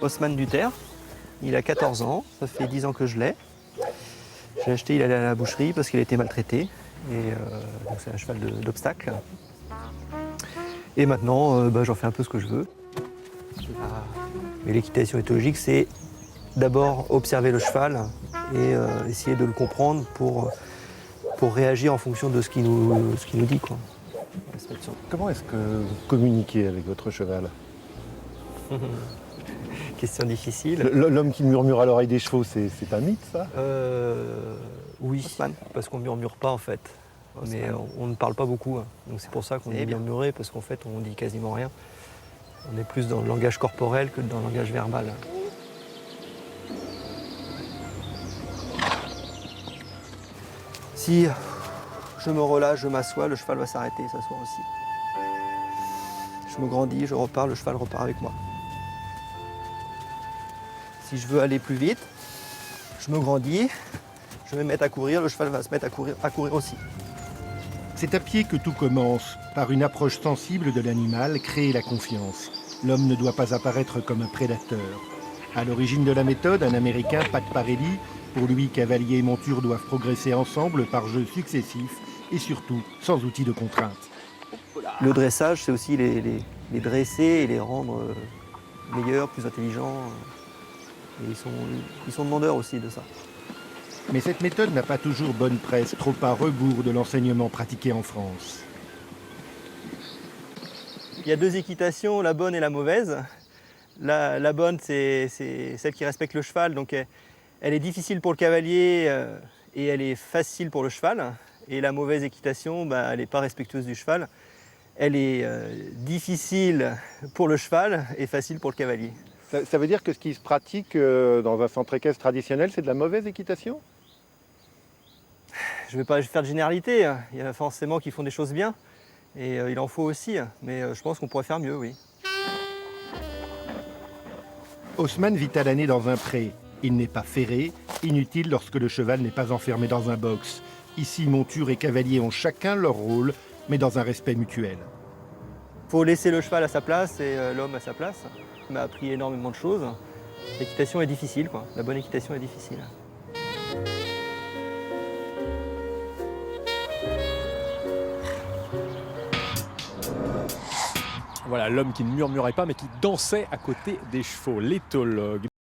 Haussmann Duterre, il a 14 ans, ça fait 10 ans que je l'ai. J'ai acheté, il allait à la boucherie parce qu'il a été maltraité. Et donc c'est un cheval d'obstacle. Et maintenant, j'en fais un peu ce que je veux. Mais l'équitation éthologique, c'est d'abord observer le cheval et essayer de le comprendre pour réagir en fonction de ce qu'il nous dit, quoi. Comment est-ce que vous communiquez avec votre cheval? Question difficile. L'homme qui murmure à l'oreille des chevaux, c'est un mythe, ça? Oui, parce qu'on ne murmure pas en fait. Mais on ne parle pas beaucoup. Donc c'est pour ça qu'on dit murmurer, parce qu'en fait on dit quasiment rien. On est plus dans le langage corporel que dans le langage verbal. Si je me relâche, je m'assois, le cheval va s'arrêter, s'asseoir aussi. Je me grandis, je repars, le cheval repart avec moi. Si je veux aller plus vite, je me grandis, je vais me mettre à courir, le cheval va se mettre à courir aussi. C'est à pied que tout commence, par une approche sensible de l'animal, créer la confiance. L'homme ne doit pas apparaître comme un prédateur. À l'origine de la méthode, un Américain, Pat Parelli, pour lui, cavalier et monture doivent progresser ensemble par jeux successifs et surtout sans outils de contrainte. Le dressage, c'est aussi les dresser et les rendre meilleurs, plus intelligents. Et ils sont demandeurs aussi de ça. Mais cette méthode n'a pas toujours bonne presse, trop à rebours de l'enseignement pratiqué en France. Il y a deux équitations, la bonne et la mauvaise. La bonne, c'est celle qui respecte le cheval, donc elle est difficile pour le cavalier et elle est facile pour le cheval. Et la mauvaise équitation, elle n'est pas respectueuse du cheval. Elle est difficile pour le cheval et facile pour le cavalier. Ça veut dire que ce qui se pratique dans un centre équestre traditionnel, c'est de la mauvaise équitation? Je ne vais pas faire de généralité, il y en a forcément qui font des choses bien, et il en faut aussi, mais je pense qu'on pourrait faire mieux, oui. Haussmann vit à l'année dans un pré. Il n'est pas ferré, inutile lorsque le cheval n'est pas enfermé dans un box. Ici, monture et cavalier ont chacun leur rôle, mais dans un respect mutuel. Il faut laisser le cheval à sa place et l'homme à sa place. Il m'a appris énormément de choses. L'équitation est difficile, quoi. La bonne équitation est difficile. Voilà, l'homme qui ne murmurait pas mais qui dansait à côté des chevaux, l'éthologue.